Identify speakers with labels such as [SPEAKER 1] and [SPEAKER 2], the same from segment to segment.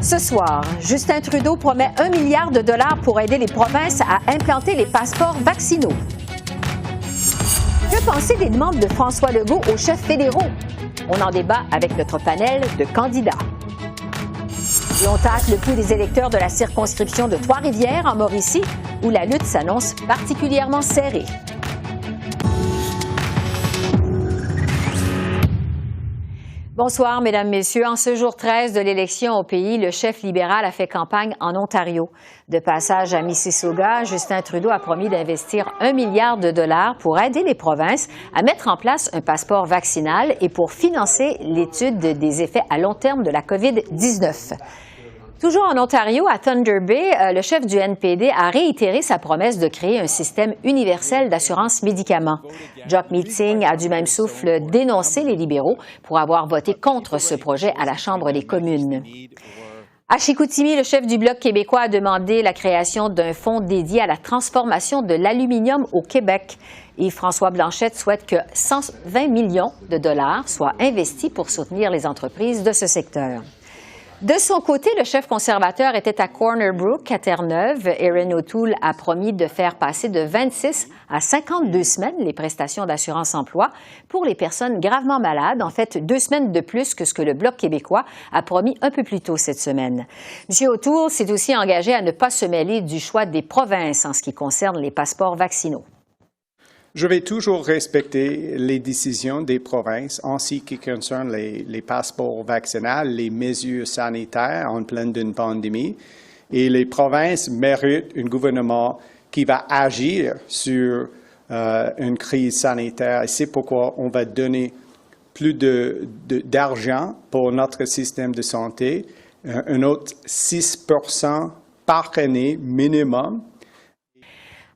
[SPEAKER 1] Ce soir, Justin Trudeau promet 1 milliard de dollars pour aider les provinces à implanter les passeports vaccinaux. Que penser des demandes de François Legault aux chefs fédéraux? On en débat avec notre panel de candidats. Et on tâche le pouls des électeurs de la circonscription de Trois-Rivières en Mauricie, où la lutte s'annonce particulièrement serrée. Bonsoir, Mesdames, Messieurs. En ce jour 13 de l'élection au pays, le chef libéral a fait campagne en Ontario. De passage à Mississauga, Justin Trudeau a promis d'investir 1 milliard de dollars pour aider les provinces à mettre en place un passeport vaccinal et pour financer l'étude des effets à long terme de la COVID-19. Toujours en Ontario, à Thunder Bay, le chef du NPD a réitéré sa promesse de créer un système universel d'assurance médicaments. Jock Meeting a du même souffle dénoncé les libéraux pour avoir voté contre ce projet à la Chambre des communes. À Chicoutimi, le chef du Bloc québécois a demandé la création d'un fonds dédié à la transformation de l'aluminium au Québec. Et François Blanchette souhaite que 120 millions de dollars soient investis pour soutenir les entreprises de ce secteur. De son côté, le chef conservateur était à Corner Brook, à Terre-Neuve. Erin O'Toole a promis de faire passer de 26 à 52 semaines les prestations d'assurance-emploi pour les personnes gravement malades. En fait, 2 semaines de plus que ce que le Bloc québécois a promis un peu plus tôt cette semaine. M. O'Toole s'est aussi engagé à ne pas se mêler du choix des provinces en ce qui concerne les passeports vaccinaux.
[SPEAKER 2] Je vais toujours respecter les décisions des provinces en ce qui concerne les passeports vaccinaux, les mesures sanitaires en pleine d'une pandémie. Et les provinces méritent un gouvernement qui va agir sur une crise sanitaire. Et c'est pourquoi on va donner plus d'argent pour notre système de santé, un autre 6% par année minimum.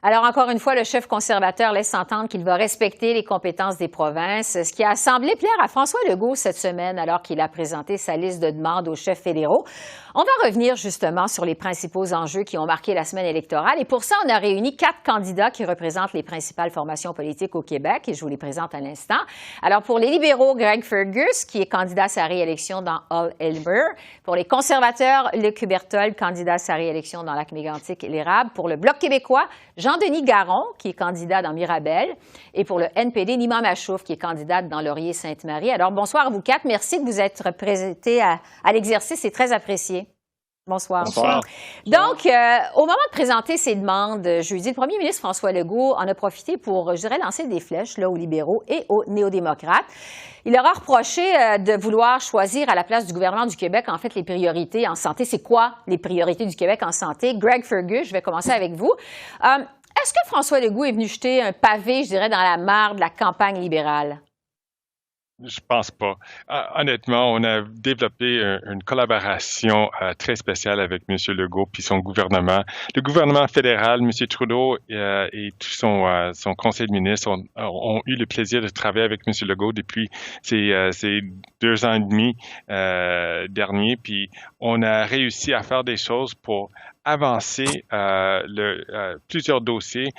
[SPEAKER 1] Alors, encore une fois, le chef conservateur laisse entendre qu'il va respecter les compétences des provinces, ce qui a semblé plaire à François Legault cette semaine alors qu'il a présenté sa liste de demandes aux chefs fédéraux. On va revenir justement sur les principaux enjeux qui ont marqué la semaine électorale. Et pour ça, on a réuni 4 candidats qui représentent les principales formations politiques au Québec et je vous les présente à l'instant. Alors, pour les libéraux, Greg Fergus, qui est candidat à sa réélection dans Hull-Elmer. Pour les conservateurs, Luc Berthold, candidat à sa réélection dans Lac-Mégantic et l'Érable. Pour le Bloc québécois, Jean-Denis Garon, qui est candidat dans Mirabel, et pour le NPD, Nima Machouf, qui est candidate dans Laurier-Sainte-Marie. Alors, bonsoir à vous 4. Merci de vous être présentés à l'exercice. C'est très apprécié. Bonsoir.
[SPEAKER 2] Bonsoir.
[SPEAKER 1] Donc, au moment de présenter ces demandes, jeudi, le premier ministre François Legault en a profité pour, je dirais, lancer des flèches là, aux libéraux et aux néo-démocrates. Il leur a reproché de vouloir choisir à la place du gouvernement du Québec, en fait, les priorités en santé. C'est quoi les priorités du Québec en santé? Greg Fergus, je vais commencer avec vous. Est-ce que François Legault est venu jeter un pavé, je dirais, dans la mare de la campagne libérale?
[SPEAKER 3] Je pense pas. Honnêtement, on a développé une collaboration très spéciale avec M. Legault puis son gouvernement. Le gouvernement fédéral, M. Trudeau et tout son conseil de ministres ont eu le plaisir de travailler avec M. Legault depuis ces 2 ans et demi derniers. Puis on a réussi à faire des choses pour avancer plusieurs dossiers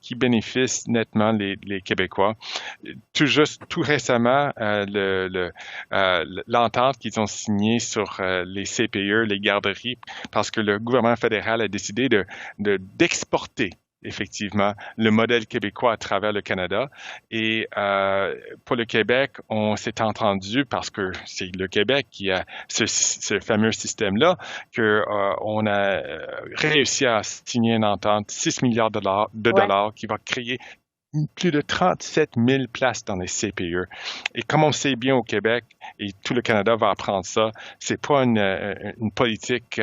[SPEAKER 3] qui bénéficient nettement les Québécois. Tout récemment, l'entente qu'ils ont signée sur les CPE, les garderies, parce que le gouvernement fédéral a décidé d'exporter effectivement le modèle québécois à travers le Canada. Et pour le Québec, on s'est entendu parce que c'est le Québec qui a ce fameux système-là qu'on a réussi à signer une entente 6 milliards de dollars qui va créer plus de 37 000 places dans les CPE. Et comme on sait bien au Québec, et tout le Canada va apprendre ça, c'est pas une politique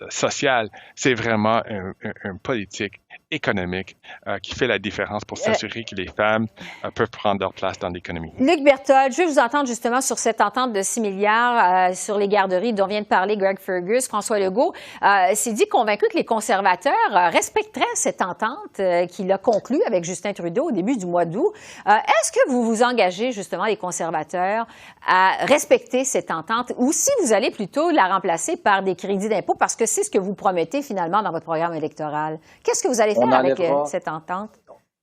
[SPEAKER 3] sociale, c'est vraiment une politique économique qui fait la différence pour s'assurer que les femmes peuvent prendre leur place dans l'économie.
[SPEAKER 1] Luc Berthold, je vais vous entendre justement sur cette entente de 6 milliards sur les garderies dont vient de parler Greg Fergus. François Legault s'est dit convaincu que les conservateurs respecteraient cette entente qu'il a conclue avec Justin Trudeau au début du mois d'août. Est-ce que vous vous engagez justement, les conservateurs, à respecter cette entente ou si vous allez plutôt la remplacer par des crédits d'impôt parce que c'est ce que vous promettez finalement dans votre programme électoral? Qu'est-ce que vous allez faire avec cette entente?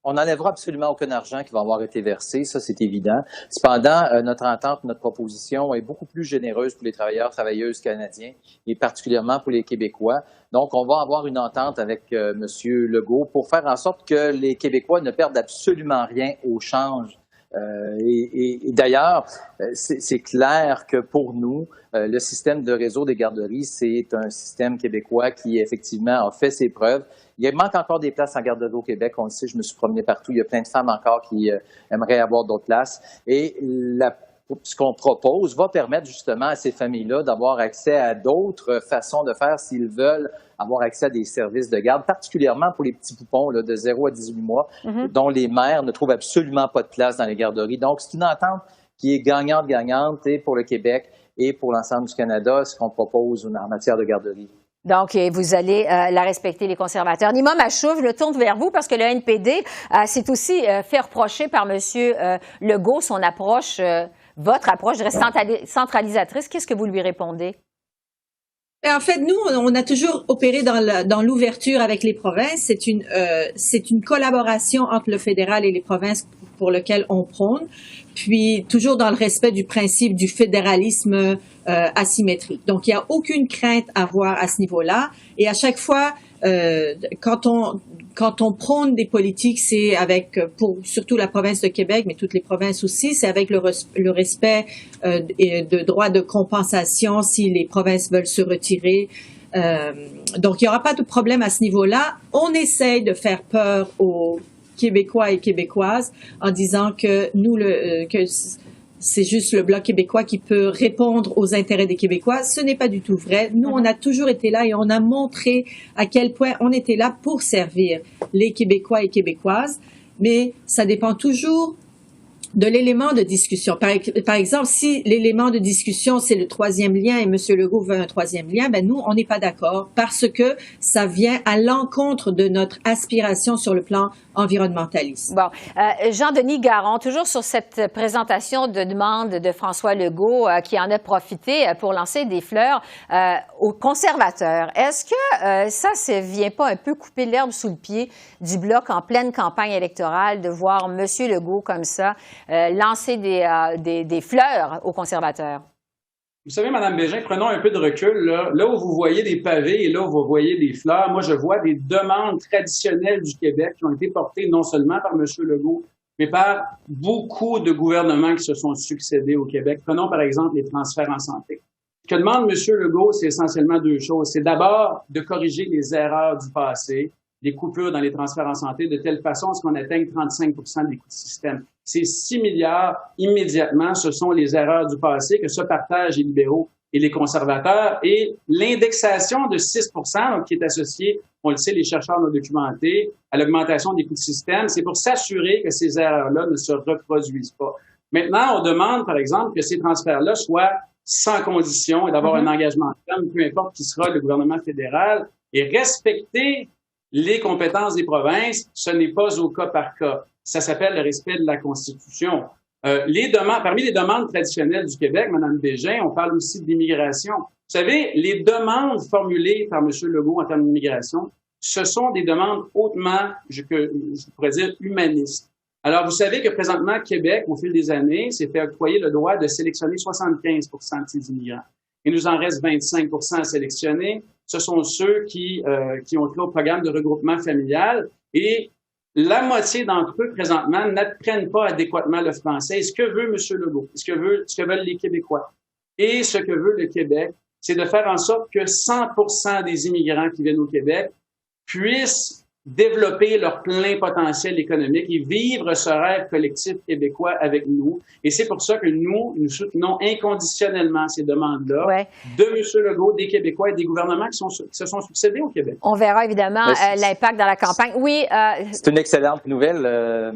[SPEAKER 4] On n'enlèvera absolument aucun argent qui va avoir été versé, ça c'est évident. Cependant, notre entente, notre proposition est beaucoup plus généreuse pour les travailleurs, travailleuses canadiens et particulièrement pour les Québécois. Donc, on va avoir une entente avec M. Legault pour faire en sorte que les Québécois ne perdent absolument rien au change. Et d'ailleurs, c'est clair que pour nous, le système de réseau des garderies, c'est un système québécois qui, effectivement, a fait ses preuves. Il manque encore des places en garderie au Québec. On le sait, je me suis promené partout. Il y a plein de femmes encore qui aimeraient avoir d'autres places. Et ce qu'on propose va permettre justement à ces familles-là d'avoir accès à d'autres façons de faire s'ils veulent avoir accès à des services de garde, particulièrement pour les petits poupons là, de 0 à 18 mois, dont les mères ne trouvent absolument pas de place dans les garderies. Donc, c'est une entente qui est gagnante-gagnante pour le Québec et pour l'ensemble du Canada, ce qu'on propose en matière de garderie.
[SPEAKER 1] Donc, vous allez la respecter, les conservateurs. Nima Machouf, je le tourne vers vous parce que le NPD s'est aussi fait reprocher par M. Legault son approche, votre approche, je dirais, centralisatrice. Qu'est-ce que vous lui répondez?
[SPEAKER 5] En fait, nous, on a toujours opéré dans l'ouverture avec les provinces. C'est une collaboration entre le fédéral et les provinces pour lequel on prône, puis toujours dans le respect du principe du fédéralisme asymétrique. Donc, il n'y a aucune crainte à avoir à ce niveau-là. Et à chaque fois, quand on prône des politiques, c'est pour surtout la province de Québec, mais toutes les provinces aussi, c'est avec le respect de droits de compensation si les provinces veulent se retirer. Donc, il n'y aura pas de problème à ce niveau-là. On essaye de faire peur aux Québécois et Québécoises en disant que que c'est juste le Bloc québécois qui peut répondre aux intérêts des Québécois. Ce n'est pas du tout vrai. Nous, on a toujours été là et on a montré à quel point on était là pour servir les Québécois et Québécoises. Mais ça dépend toujours de l'élément de discussion. Par exemple, si l'élément de discussion, c'est le troisième lien et M. Legault veut un troisième lien, ben nous, on n'est pas d'accord parce que ça vient à l'encontre de notre aspiration sur le plan environnementaliste.
[SPEAKER 1] Bon. Jean-Denis Garon, toujours sur cette présentation de demande de François Legault qui en a profité pour lancer des fleurs aux conservateurs. Est-ce que ça vient pas un peu couper l'herbe sous le pied du Bloc en pleine campagne électorale de voir M. Legault comme ça lancer des fleurs aux conservateurs?
[SPEAKER 6] Vous savez, Mme Bégin, prenons un peu de recul. Là où vous voyez des pavés et là où vous voyez des fleurs, moi, je vois des demandes traditionnelles du Québec qui ont été portées non seulement par M. Legault, mais par beaucoup de gouvernements qui se sont succédés au Québec. Prenons par exemple les transferts en santé. Ce que demande M. Legault, c'est essentiellement deux choses. C'est d'abord de corriger les erreurs du passé, des coupures dans les transferts en santé, de telle façon à ce qu'on atteigne 35 des coûts de système. Ces 6 milliards, immédiatement, ce sont les erreurs du passé que se partagent les libéraux et les conservateurs. Et l'indexation de 6 donc, qui est associée, on le sait, les chercheurs l'ont documenté, à l'augmentation des coûts de système, c'est pour s'assurer que ces erreurs-là ne se reproduisent pas. Maintenant, on demande, par exemple, que ces transferts-là soient sans condition et d'avoir un engagement ferme, peu importe qui sera le gouvernement fédéral, et respecter les compétences des provinces, ce n'est pas au cas par cas. Ça s'appelle le respect de la Constitution. Parmi les demandes traditionnelles du Québec, Mme Bégin, on parle aussi d'immigration. Vous savez, les demandes formulées par M. Legault en termes d'immigration, ce sont des demandes hautement, je pourrais dire, humanistes. Alors, vous savez que présentement, Québec, au fil des années, s'est fait octroyer le droit de sélectionner 75 de ses immigrants. Il nous en reste 25 à sélectionner. Ce sont ceux qui ont trait au programme de regroupement familial et la moitié d'entre eux, présentement, n'apprennent pas adéquatement le français. Et ce que veut M. Legault, ce que veulent les Québécois et ce que veut le Québec, c'est de faire en sorte que 100% des immigrants qui viennent au Québec puissent développer leur plein potentiel économique et vivre ce rêve collectif québécois avec nous. Et c'est pour ça que nous soutenons inconditionnellement ces demandes-là de M. Legault, des Québécois et des gouvernements qui se sont succédés au Québec.
[SPEAKER 1] On verra évidemment l'impact dans la campagne. Oui.
[SPEAKER 4] C'est une excellente nouvelle,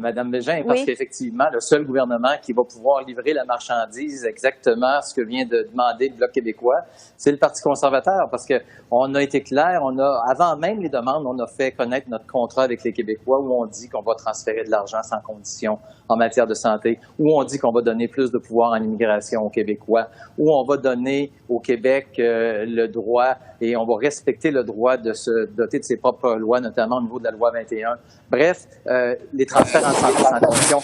[SPEAKER 4] Mme Bégin, parce qu'effectivement, le seul gouvernement qui va pouvoir livrer la marchandise exactement ce que vient de demander le Bloc québécois, c'est le Parti conservateur, parce que on a été clair, avant même les demandes, on a fait connaître notre notre contrat avec les Québécois où on dit qu'on va transférer de l'argent sans condition en matière de santé, où on dit qu'on va donner plus de pouvoir en immigration aux Québécois, où on va donner au Québec le droit et on va respecter le droit de se doter de ses propres lois, notamment au niveau de la loi 21. Bref, les transferts en santé sans condition.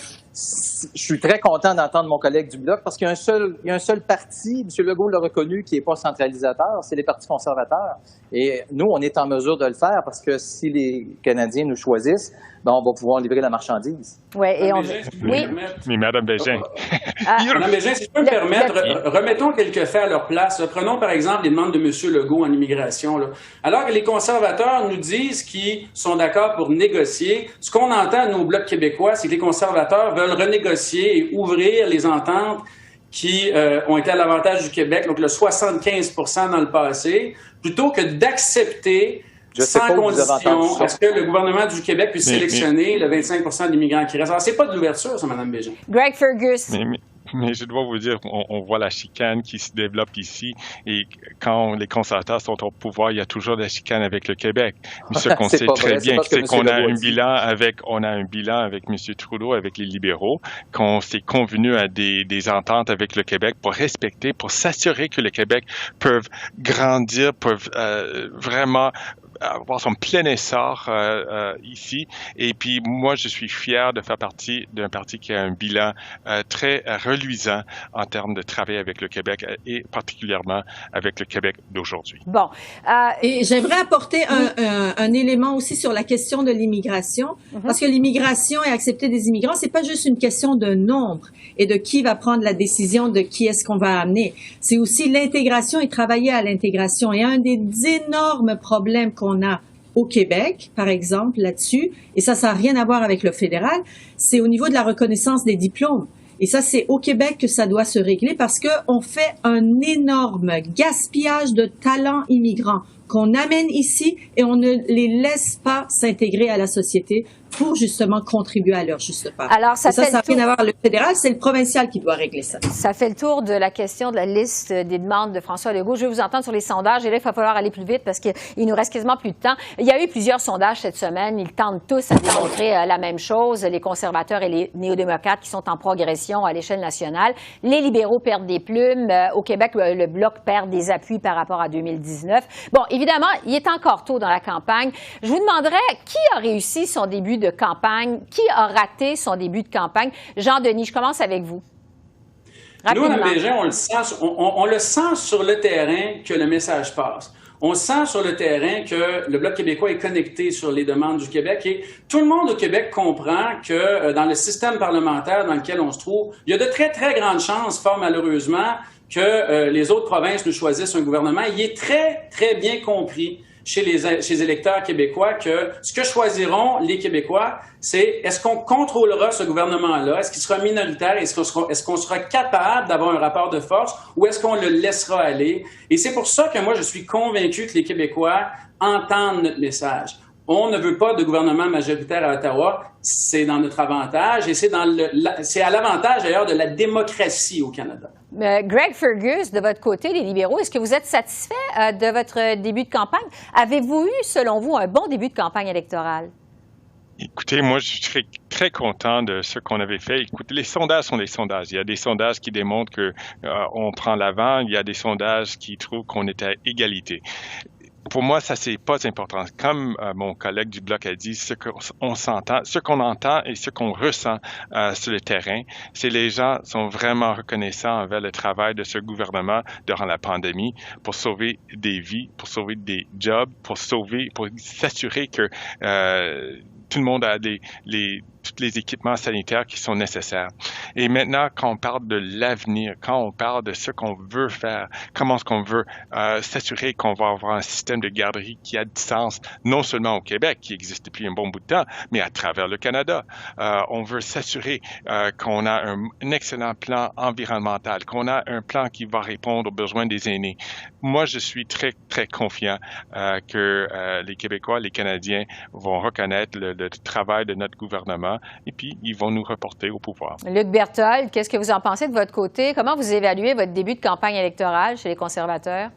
[SPEAKER 4] Je suis très content d'entendre mon collègue du Bloc parce qu'il y a un seul parti, M. Legault l'a reconnu, qui n'est pas centralisateur, c'est les partis conservateurs. Et nous, on est en mesure de le faire parce que si les Canadiens nous choisissent, ben on va pouvoir livrer la marchandise.
[SPEAKER 1] Ouais, et on...
[SPEAKER 3] Oui, mais Mme Bégin.
[SPEAKER 6] Mme Bégin, si je peux me permettre, remettons quelques faits à leur place. Prenons par exemple les demandes de M. Legault en immigration. Là. Alors que les conservateurs nous disent qu'ils sont d'accord pour négocier, ce qu'on entend à nos blocs québécois, c'est que les conservateurs veulent renégocier et ouvrir les ententes qui ont été à l'avantage du Québec, donc le 75% dans le passé, plutôt que d'accepter sans condition à ce que le gouvernement du Québec puisse sélectionner le 25% d'immigrants qui restent. Alors, c'est pas de l'ouverture, ça, Mme Bégin.
[SPEAKER 1] Greg Fergus.
[SPEAKER 3] Mais je dois vous dire, on voit la chicane qui se développe ici et quand les conservateurs sont au pouvoir, il y a toujours de la chicane avec le Québec. Mais ce qu'on sait très bien, c'est qu'on a un bilan avec M. Trudeau, avec les libéraux, qu'on s'est convenu à des ententes avec le Québec pour respecter, pour s'assurer que le Québec peuvent grandir, peuvent vraiment avoir son plein essor ici. Et puis, moi, je suis fier de faire partie d'un parti qui a un bilan très reluisant en termes de travail avec le Québec et particulièrement avec le Québec d'aujourd'hui.
[SPEAKER 1] Bon.
[SPEAKER 5] Et j'aimerais apporter un élément aussi sur la question de l'immigration, parce que l'immigration et accepter des immigrants, c'est pas juste une question de nombre et de qui va prendre la décision de qui est-ce qu'on va amener. C'est aussi l'intégration et travailler à l'intégration. Et un des énormes problèmes qu'on a au Québec, par exemple, là-dessus, et ça n'a rien à voir avec le fédéral, c'est au niveau de la reconnaissance des diplômes. Et ça, c'est au Québec que ça doit se régler parce qu'on fait un énorme gaspillage de talents immigrants qu'on amène ici et on ne les laisse pas s'intégrer à la société pour justement contribuer à leur juste part.
[SPEAKER 1] Alors, ça n'a
[SPEAKER 5] rien à voir avec le fédéral, c'est le provincial qui doit régler ça.
[SPEAKER 1] Ça fait le tour de la question de la liste des demandes de François Legault. Je vais vous entendre sur les sondages et là, il va falloir aller plus vite parce qu'il nous reste quasiment plus de temps. Il y a eu plusieurs sondages cette semaine. Ils tentent tous à démontrer la même chose. Les conservateurs et les néo-démocrates qui sont en progression à l'échelle nationale. Les libéraux perdent des plumes. Au Québec, le Bloc perd des appuis par rapport à 2019. Bon, évidemment, il est encore tôt dans la campagne. Je vous demanderais qui a réussi son début de campagne, qui a raté son début de campagne. Jean-Denis, je commence avec vous.
[SPEAKER 6] Rapidement. Nous, Mme Bégin, on le sent sur le terrain que le message passe. On sent sur le terrain que le Bloc québécois est connecté sur les demandes du Québec et tout le monde au Québec comprend que dans le système parlementaire dans lequel on se trouve, il y a de très, très grandes chances, fort malheureusement, que les autres provinces nous choisissent un gouvernement. Il est très, très bien compris chez les électeurs québécois que ce que choisiront les Québécois, c'est est-ce qu'on contrôlera ce gouvernement-là? Est-ce qu'il sera minoritaire? Est-ce qu'on sera capable d'avoir un rapport de force ou est-ce qu'on le laissera aller? Et c'est pour ça que moi, je suis convaincu que les Québécois entendent notre message. On ne veut pas de gouvernement majoritaire à Ottawa. C'est dans notre avantage et c'est à l'avantage d'ailleurs de la démocratie au Canada.
[SPEAKER 1] Greg Fergus, de votre côté, les libéraux, est-ce que vous êtes satisfait de votre début de campagne? Avez-vous eu, selon vous, un bon début de campagne électorale?
[SPEAKER 3] Écoutez, moi, je suis très content de ce qu'on avait fait. Écoutez, les sondages sont des sondages. Il y a des sondages qui démontrent qu'on prend l'avant. Il y a des sondages qui trouvent qu'on est à égalité. Pour moi, ça, c'est pas important. Comme mon collègue du Bloc a dit, ce qu'on entend et ce qu'on ressent sur le terrain, c'est les gens sont vraiment reconnaissants envers le travail de ce gouvernement durant la pandémie pour sauver des vies, pour sauver des jobs, pour s'assurer que tout le monde a tous les équipements sanitaires qui sont nécessaires. Et maintenant, quand on parle de l'avenir, quand on parle de ce qu'on veut faire, comment est-ce qu'on veut s'assurer qu'on va avoir un système de garderie qui a du sens, non seulement au Québec, qui existe depuis un bon bout de temps, mais à travers le Canada. On veut s'assurer qu'on a un excellent plan environnemental, qu'on a un plan qui va répondre aux besoins des aînés. Moi, je suis très, très confiant que les Québécois, les Canadiens vont reconnaître le travail de notre gouvernement et puis ils vont nous reporter au pouvoir.
[SPEAKER 1] Luc Berthold, qu'est-ce que vous en pensez de votre côté? Comment vous évaluez votre début de campagne électorale chez les conservateurs?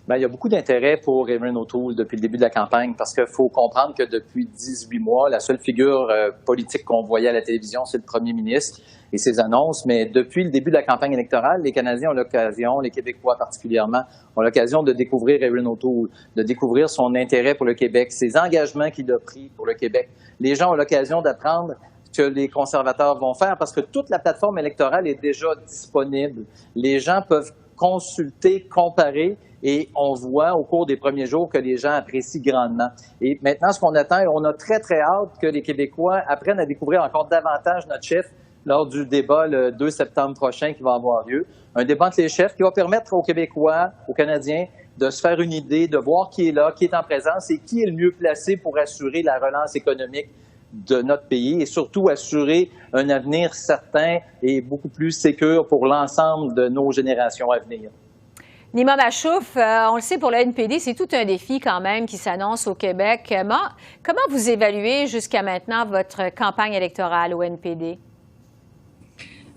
[SPEAKER 4] Bien, il y a beaucoup d'intérêt pour Erin O'Toole depuis le début de la campagne parce qu'il faut comprendre que depuis 18 mois, la seule figure politique qu'on voyait à la télévision, c'est le premier ministre et ses annonces. Mais depuis le début de la campagne électorale, les Canadiens ont l'occasion, les Québécois particulièrement, ont l'occasion de découvrir Erin O'Toole, de découvrir son intérêt pour le Québec, ses engagements qu'il a pris pour le Québec. Les gens ont l'occasion d'apprendre que les conservateurs vont faire parce que toute la plateforme électorale est déjà disponible. Les gens peuvent consulter, comparer et on voit au cours des premiers jours que les gens apprécient grandement. Et maintenant, ce qu'on attend, et on a très, très hâte que les Québécois apprennent à découvrir encore davantage notre chef lors du débat le 2 septembre prochain qui va avoir lieu. Un débat entre les chefs qui va permettre aux Québécois, aux Canadiens, de se faire une idée, de voir qui est là, qui est en présence et qui est le mieux placé pour assurer la relance économique de notre pays et surtout assurer un avenir certain et beaucoup plus sécure pour l'ensemble de nos générations à venir.
[SPEAKER 1] Nima Machouf, on le sait, pour le NPD, c'est tout un défi quand même qui s'annonce au Québec. Comment vous évaluez jusqu'à maintenant votre campagne électorale au NPD?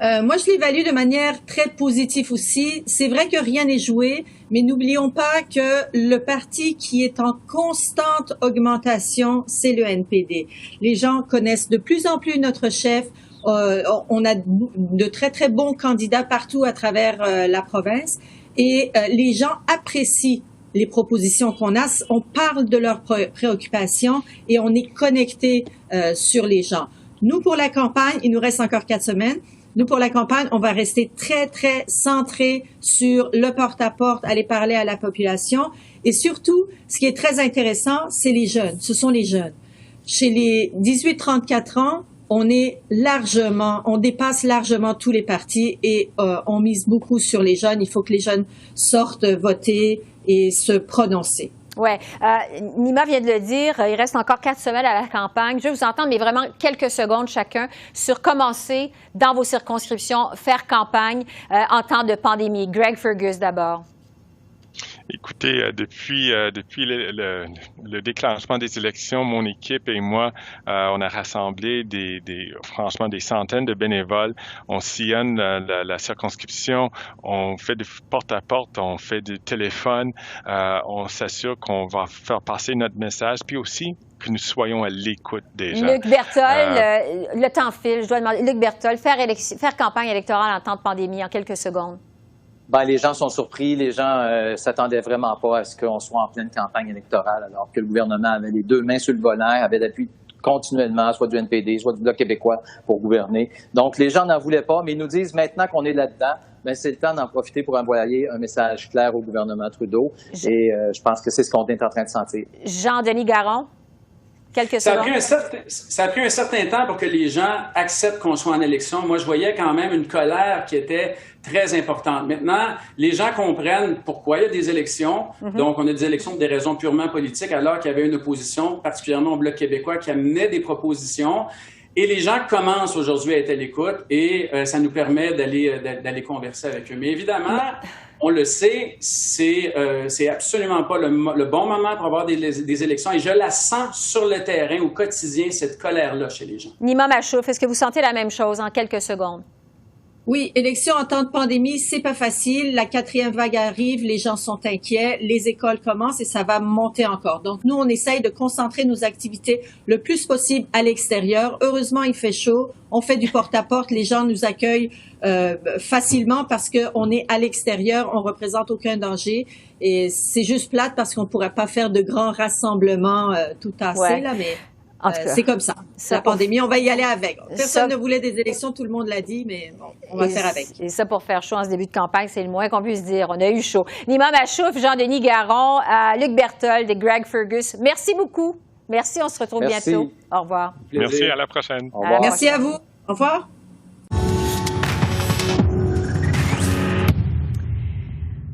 [SPEAKER 5] Moi, je l'évalue de manière très positive aussi. C'est vrai que rien n'est joué, mais n'oublions pas que le parti qui est en constante augmentation, c'est le NPD. Les gens connaissent de plus en plus notre chef. On a de très, très bons candidats partout à travers la province et les gens apprécient les propositions qu'on a. On parle de leurs préoccupations et on est connecté sur les gens. Nous, pour la campagne, il nous reste encore 4 semaines. Nous, pour la campagne, on va rester très, très centré sur le porte-à-porte, aller parler à la population. Et surtout, ce qui est très intéressant, c'est les jeunes. Ce sont les jeunes. Chez les 18-34 ans, on dépasse largement tous les partis et on mise beaucoup sur les jeunes. Il faut que les jeunes sortent voter et se prononcer.
[SPEAKER 1] Oui. Nima vient de le dire, il reste encore 4 semaines à la campagne. Je vais vous entendre, mais vraiment quelques secondes chacun, sur commencer dans vos circonscriptions, faire campagne en temps de pandémie. Greg Fergus d'abord.
[SPEAKER 3] Écoutez, depuis le déclenchement des élections, mon équipe et moi, on a rassemblé franchement des centaines de bénévoles. On sillonne la circonscription, on fait du porte-à-porte, on fait du téléphone, on s'assure qu'on va faire passer notre message, puis aussi que nous soyons à l'écoute des gens.
[SPEAKER 1] Luc Berthold, le temps file, je dois demander. Luc Berthold, faire campagne électorale en temps de pandémie, en quelques secondes.
[SPEAKER 4] Ben, les gens sont surpris, les gens s'attendaient vraiment pas à ce qu'on soit en pleine campagne électorale, alors que le gouvernement avait les 2 mains sur le volant, avait d'appui continuellement, soit du NPD, soit du Bloc québécois pour gouverner. Donc, les gens n'en voulaient pas, mais ils nous disent maintenant qu'on est là-dedans, ben, c'est le temps d'en profiter pour envoyer un message clair au gouvernement Trudeau. Et je pense que c'est ce qu'on est en train de sentir.
[SPEAKER 1] Jean-Denis Garon. Ça
[SPEAKER 6] a pris un certain temps pour que les gens acceptent qu'on soit en élection. Moi, je voyais quand même une colère qui était très importante. Maintenant, les gens comprennent pourquoi il y a des élections. Donc, on a des élections pour des raisons purement politiques, alors qu'il y avait une opposition, particulièrement au Bloc québécois, qui amenait des propositions. Et les gens commencent aujourd'hui à être à l'écoute et ça nous permet d'aller converser avec eux. Mais évidemment, on le sait, c'est absolument pas le bon moment pour avoir des élections. Et je la sens sur le terrain, au quotidien, cette colère-là chez les gens.
[SPEAKER 1] Nima Machouf, est-ce que vous sentez la même chose en quelques secondes?
[SPEAKER 5] Oui, élection en temps de pandémie, c'est pas facile. La 4e vague arrive, les gens sont inquiets, les écoles commencent et ça va monter encore. Donc, nous, on essaye de concentrer nos activités le plus possible à l'extérieur. Heureusement, il fait chaud. On fait du porte-à-porte. Les gens nous accueillent facilement parce qu'on est à l'extérieur. On représente aucun danger. Et c'est juste plate parce qu'on pourrait pas faire de grands rassemblements tout tassés, là, mais... c'est comme ça. La pandémie, on va y aller avec. Personne ne voulait des élections, tout le monde l'a dit, mais bon, on va faire avec.
[SPEAKER 1] Et ça, pour faire chaud en ce début de campagne, c'est le moins qu'on puisse dire. On a eu chaud. Nima Machouf, Jean-Denis Garon, Luc Berthold et Greg Fergus, merci beaucoup. Merci, on se retrouve bientôt. Au revoir.
[SPEAKER 3] Merci, à la prochaine.
[SPEAKER 4] Au revoir.
[SPEAKER 5] Merci à vous. Au revoir.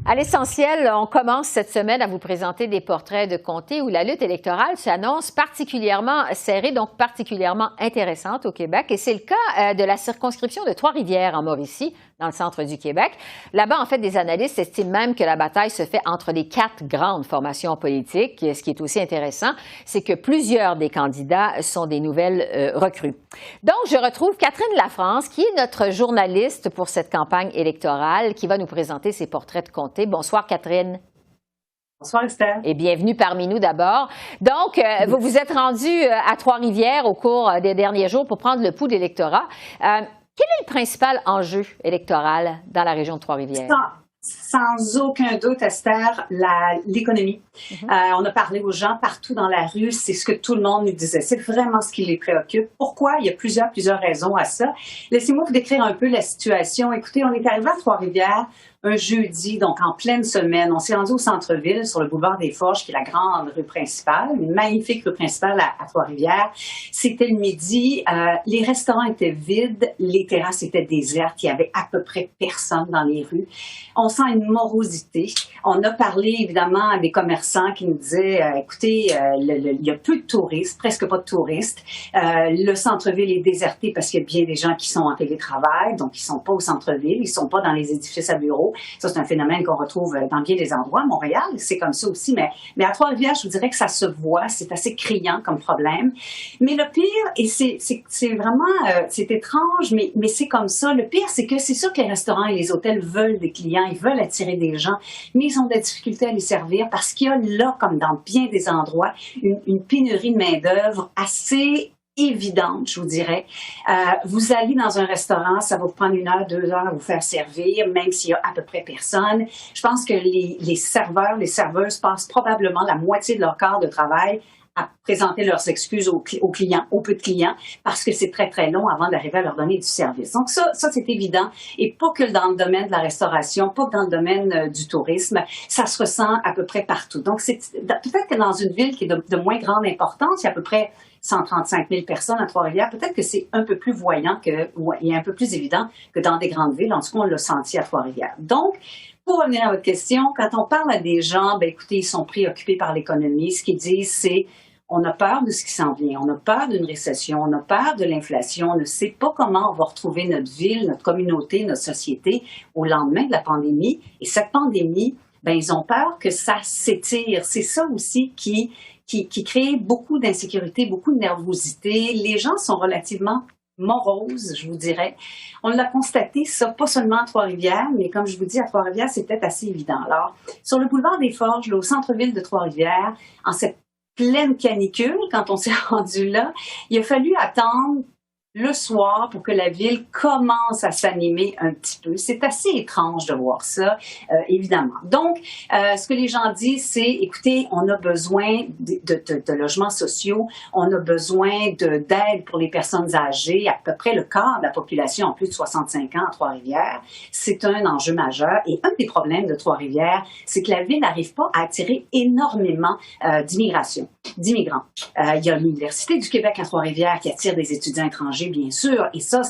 [SPEAKER 1] À l'essentiel, on commence cette semaine à vous présenter des portraits de comtés où la lutte électorale s'annonce particulièrement serrée, donc particulièrement intéressante au Québec. Et c'est le cas de la circonscription de Trois-Rivières en Mauricie, dans le centre du Québec. Là-bas, en fait, des analystes estiment même que la bataille se fait entre les 4 grandes formations politiques. Ce qui est aussi intéressant, c'est que plusieurs des candidats sont des nouvelles recrues. Donc, je retrouve Catherine Lafrance, qui est notre journaliste pour cette campagne électorale, qui va nous présenter ses portraits de comtés. Bonsoir, Catherine.
[SPEAKER 7] Bonsoir, Esther.
[SPEAKER 1] Et bienvenue parmi nous d'abord. Donc, vous vous êtes rendu à Trois-Rivières au cours des derniers jours pour prendre le pouls de l'électorat. Quel est le principal enjeu électoral dans la région de Trois-Rivières?
[SPEAKER 7] Sans aucun doute, Esther, l'économie. On a parlé aux gens partout dans la rue, c'est ce que tout le monde nous disait. C'est vraiment ce qui les préoccupe. Pourquoi? Il y a plusieurs raisons à ça. Laissez-moi vous décrire un peu la situation. Écoutez, on est arrivé à Trois-Rivières un jeudi, donc en pleine semaine. On s'est rendu au centre-ville, sur le boulevard des Forges, qui est la grande rue principale, une magnifique rue principale à Trois-Rivières. C'était le midi, les restaurants étaient vides, les terrasses étaient désertes, il y avait à peu près personne dans les rues. On sent une morosité. On a parlé évidemment à des commerçants qui nous disaient, écoutez, il y a peu de touristes, presque pas de touristes. Le centre-ville est déserté parce qu'il y a bien des gens qui sont en télétravail, donc ils sont pas au centre-ville, ils sont pas dans les édifices à bureaux. Ça, c'est un phénomène qu'on retrouve dans bien des endroits. À Montréal, c'est comme ça aussi, mais à Trois-Rivières, je vous dirais que ça se voit, c'est assez criant comme problème. Mais le pire, et c'est vraiment, c'est étrange, mais c'est comme ça. Le pire, c'est que c'est sûr que les restaurants et les hôtels veulent des clients, ils veulent attirer des gens, mais ils ont de la difficulté à les servir parce qu'il y a là, comme dans bien des endroits, une pénurie de main-d'œuvre assez évidente, je vous dirais. Vous allez dans un restaurant, ça va vous prendre 1 heure, 2 heures à vous faire servir, même s'il y a à peu près personne. Je pense que les serveurs, les serveuses passent probablement la moitié de leur quart de travail à présenter leurs excuses aux clients, aux peu de clients, parce que c'est très, très long avant d'arriver à leur donner du service. Donc ça, c'est évident. Et pas que dans le domaine de la restauration, pas que dans le domaine du tourisme, ça se ressent à peu près partout. Donc peut-être que dans une ville qui est de moins grande importance, il y a à peu près 135 000 personnes à Trois-Rivières, peut-être que c'est un peu plus voyant et un peu plus évident que dans des grandes villes. En tout cas, on l'a senti à Trois-Rivières. Donc, pour revenir à votre question, quand on parle à des gens, écoutez, ils sont préoccupés par l'économie. Ce qu'ils disent, c'est on a peur de ce qui s'en vient, on a peur d'une récession, on a peur de l'inflation, on ne sait pas comment on va retrouver notre ville, notre communauté, notre société au lendemain de la pandémie. Et cette pandémie, ils ont peur que ça s'étire. C'est ça aussi qui crée beaucoup d'insécurité, beaucoup de nervosité. Les gens sont relativement moroses, je vous dirais. On l'a constaté, ça, pas seulement à Trois-Rivières, mais comme je vous dis, à Trois-Rivières, c'est peut-être assez évident. Alors, sur le boulevard des Forges, là, au centre-ville de Trois-Rivières, en cette pleine canicule, quand on s'est rendu là, il a fallu attendre le soir pour que la ville commence à s'animer un petit peu. C'est assez étrange de voir ça, évidemment. Donc, ce que les gens disent, c'est, écoutez, on a besoin de logements sociaux, on a besoin d'aide pour les personnes âgées, à peu près le quart de la population en plus de 65 ans à Trois-Rivières. C'est un enjeu majeur. Et un des problèmes de Trois-Rivières, c'est que la ville n'arrive pas à attirer énormément d'immigrants. Il y a l'Université du Québec à Trois-Rivières qui attire des étudiants étrangers, bien sûr, et ça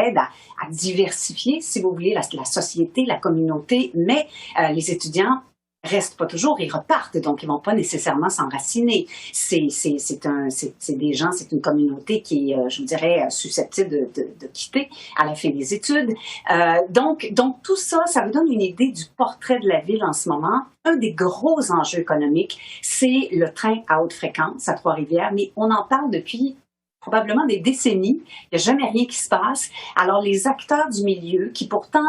[SPEAKER 7] aide à diversifier, si vous voulez, la société, la communauté, mais les étudiants restent pas toujours, ils repartent, donc ils vont pas nécessairement s'enraciner. C'est des gens, c'est une communauté qui est, je vous dirais, susceptible de quitter à la fin des études. Donc tout ça vous donne une idée du portrait de la ville en ce moment. Un des gros enjeux économiques, c'est le train à haute fréquence à Trois-Rivières, mais on en parle depuis probablement des décennies. Il n'y a jamais rien qui se passe. Alors, les acteurs du milieu, qui pourtant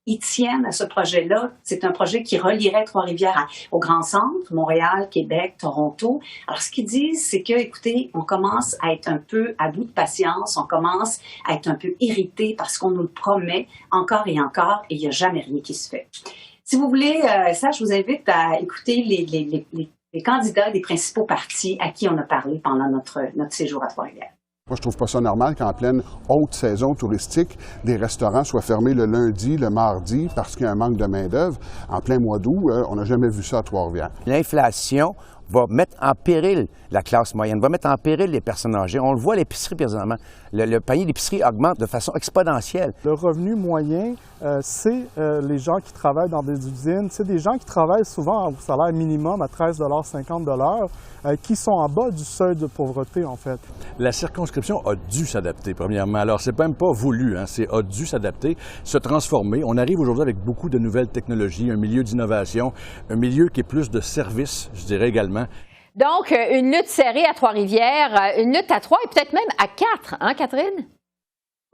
[SPEAKER 7] ils tiennent à ce projet-là, c'est un projet qui relierait Trois-Rivières au Grand Centre, Montréal, Québec, Toronto. Alors, ce qu'ils disent, c'est que, écoutez, on commence à être un peu à bout de patience, on commence à être un peu irrité parce qu'on nous le promet encore et encore et il n'y a jamais rien qui se fait. Si vous voulez, ça, je vous invite à écouter les candidats des principaux partis à qui on a parlé pendant notre séjour à Trois-Rivières.
[SPEAKER 8] Moi, je trouve pas ça normal qu'en pleine haute saison touristique, des restaurants soient fermés le lundi, le mardi, parce qu'il y a un manque de main-d'œuvre. En plein mois d'août, on n'a jamais vu ça à Trois-Rivières.
[SPEAKER 9] L'inflation va mettre en péril la classe moyenne, va mettre en péril les personnes âgées. On le voit à l'épicerie présentement. Le panier d'épicerie augmente de façon exponentielle.
[SPEAKER 10] Le revenu moyen, c'est les gens qui travaillent dans des usines. C'est des gens qui travaillent souvent au salaire minimum à 13,50 $, qui sont en bas du seuil de pauvreté, en fait.
[SPEAKER 11] La circonscription a dû s'adapter, premièrement. Alors, c'est même pas voulu, c'est a dû s'adapter, se transformer. On arrive aujourd'hui avec beaucoup de nouvelles technologies, un milieu d'innovation, un milieu qui est plus de service, je dirais également.
[SPEAKER 1] Donc, une lutte serrée à Trois-Rivières, une lutte à 3 et peut-être même à 4, hein, Catherine?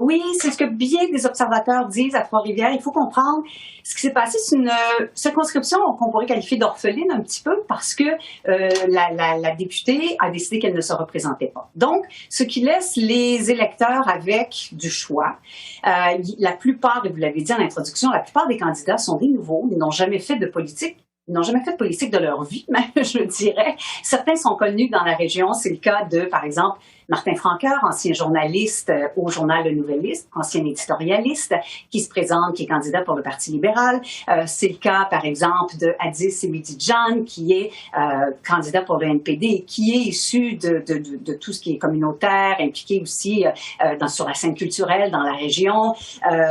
[SPEAKER 7] Oui, c'est ce que bien des observateurs disent à Trois-Rivières. Il faut comprendre ce qui s'est passé. C'est une circonscription qu'on pourrait qualifier d'orpheline un petit peu parce que la députée a décidé qu'elle ne se représentait pas. Donc, ce qui laisse les électeurs avec du choix. La plupart, vous l'avez dit en introduction, la plupart des candidats sont des nouveaux. Ils n'ont jamais fait de politique. Ils n'ont jamais fait de politique de leur vie, même, je dirais. Certains sont connus dans la région. C'est le cas de, par exemple, Martin Franqueur, ancien journaliste au journal Le Nouvelliste, ancien éditorialiste, qui se présente, qui est candidat pour le Parti libéral. C'est le cas, par exemple, de Addis Sebidi-Jan, qui est candidat pour le NPD, qui est issu de tout ce qui est communautaire, impliqué aussi sur la scène culturelle dans la région.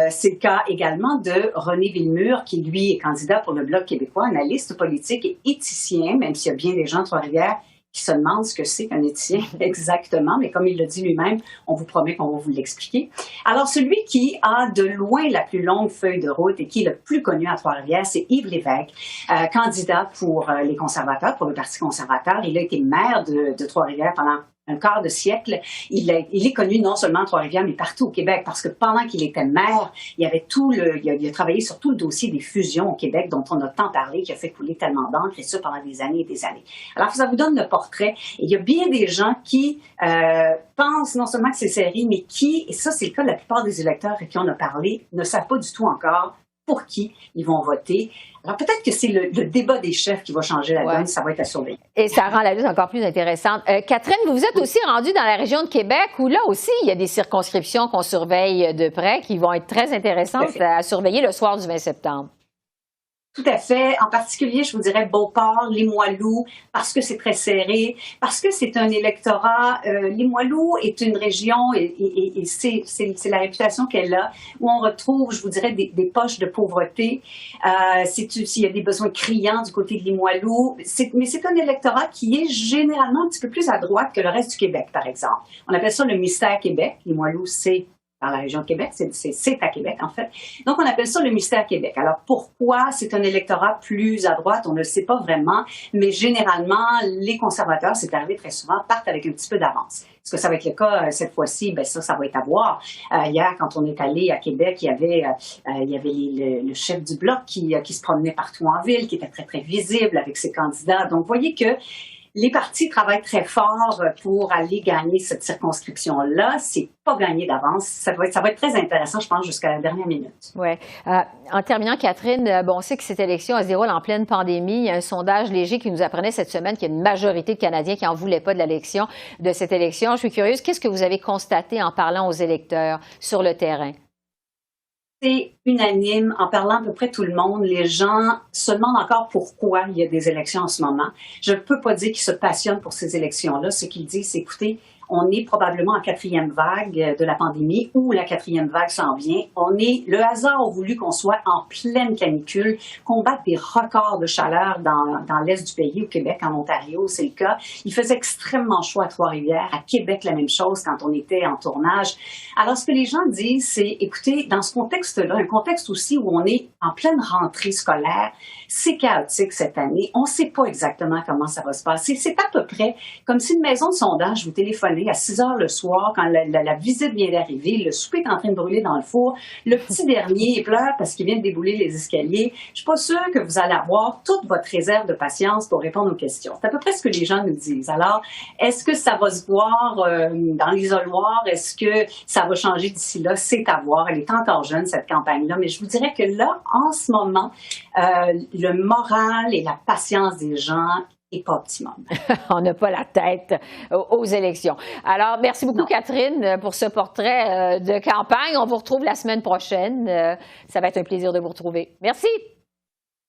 [SPEAKER 7] C'est le cas également de René Villemur, qui, lui, est candidat pour le Bloc québécois, analyste politique et éthicien, même s'il y a bien des gens de Trois-Rivières qui se demandent ce que c'est qu'un éthicien exactement, mais comme il le dit lui-même, on vous promet qu'on va vous l'expliquer. Alors, celui qui a de loin la plus longue feuille de route et qui est le plus connu à Trois-Rivières, c'est Yves Lévesque, candidat pour les conservateurs, pour le Parti conservateur. Il a été maire de Trois-Rivières pendant un quart de siècle. Il est connu non seulement à Trois-Rivières, mais partout au Québec, parce que pendant qu'il était maire, il a travaillé sur tout le dossier des fusions au Québec, dont on a tant parlé, qui a fait couler tellement d'encre, et ça pendant des années et des années. Alors, ça vous donne le portrait. Et il y a bien des gens qui pensent non seulement que c'est serré, mais qui, et ça c'est le cas de la plupart des électeurs à qui on a parlé, ne savent pas du tout encore pour qui ils vont voter. Alors, peut-être que c'est le débat des chefs qui va changer la donne, ça va être à surveiller.
[SPEAKER 1] Et ça rend la lutte encore plus intéressante. Catherine, vous vous êtes aussi rendue dans la région de Québec, où là aussi, il y a des circonscriptions qu'on surveille de près, qui vont être très intéressantes à surveiller le soir du 20 septembre.
[SPEAKER 7] Tout à fait. En particulier, je vous dirais Beauport, Limoilou, parce que c'est très serré, parce que c'est un électorat. Limoilou est une région, et c'est la réputation qu'elle a, où on retrouve, je vous dirais, des poches de pauvreté. S'il y a des besoins criants du côté de Limoilou, mais c'est un électorat qui est généralement un petit peu plus à droite que le reste du Québec, par exemple. On appelle ça le mystère Québec. Limoilou, c'est dans la région de Québec, c'est à Québec, en fait. Donc, on appelle ça le mystère Québec. Alors, pourquoi c'est un électorat plus à droite? On ne le sait pas vraiment, mais généralement, les conservateurs, c'est arrivé très souvent, partent avec un petit peu d'avance. Est-ce que ça va être le cas cette fois-ci? Ben ça va être à voir. Hier, quand on est allé à Québec, il y avait le chef du Bloc qui se promenait partout en ville, qui était très, très visible avec ses candidats. Donc, vous voyez que les partis travaillent très fort pour aller gagner cette circonscription-là. C'est pas gagné d'avance. Ça va être très intéressant, je pense, jusqu'à la dernière minute.
[SPEAKER 1] Oui. En terminant, Catherine, on sait que cette élection elle se déroule en pleine pandémie. Il y a un sondage léger qui nous apprenait cette semaine qu'il y a une majorité de Canadiens qui n'en voulaient pas de cette élection. Je suis curieuse, qu'est-ce que vous avez constaté en parlant aux électeurs sur le terrain?
[SPEAKER 7] C'est unanime, en parlant à peu près tout le monde. Les gens se demandent encore pourquoi il y a des élections en ce moment. Je ne peux pas dire qu'ils se passionnent pour ces élections-là. Ce qu'ils disent, c'est, écoutez, on est probablement en 4e vague de la pandémie ou la 4e vague s'en vient. Le hasard a voulu qu'on soit en pleine canicule, qu'on batte des records de chaleur dans l'est du pays, au Québec, en Ontario, c'est le cas. Il faisait extrêmement chaud à Trois-Rivières, à Québec, la même chose quand on était en tournage. Alors, ce que les gens disent, c'est, écoutez, dans ce contexte-là, un contexte aussi où on est en pleine rentrée scolaire, c'est chaotique cette année. On ne sait pas exactement comment ça va se passer. C'est à peu près comme si une maison de sondage vous téléphonait à 6 heures le soir, quand la visite vient d'arriver, le souper est en train de brûler dans le four, le petit dernier pleure parce qu'il vient de débouler les escaliers. Je suis pas sûre que vous allez avoir toute votre réserve de patience pour répondre aux questions. C'est à peu près ce que les gens nous disent. Alors, est-ce que ça va se voir dans l'isoloir? Est-ce que ça va changer d'ici là? C'est à voir. Elle est encore jeune, cette campagne-là, mais je vous dirais que là, en ce moment, le moral et la patience des gens n'est pas optimum.
[SPEAKER 1] On n'a pas la tête aux élections. Alors, merci beaucoup, Catherine, pour ce portrait de campagne. On vous retrouve la semaine prochaine. Ça va être un plaisir de vous retrouver. Merci.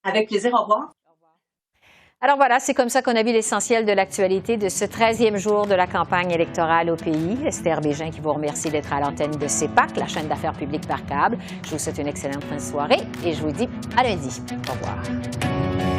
[SPEAKER 7] Avec plaisir. Au revoir.
[SPEAKER 1] Alors voilà, c'est comme ça qu'on a vu l'essentiel de l'actualité de ce 13e jour de la campagne électorale au pays. Esther Bégin qui vous remercie d'être à l'antenne de CEPAC, la chaîne d'affaires publiques par câble. Je vous souhaite une excellente fin de soirée et je vous dis à lundi. Au revoir.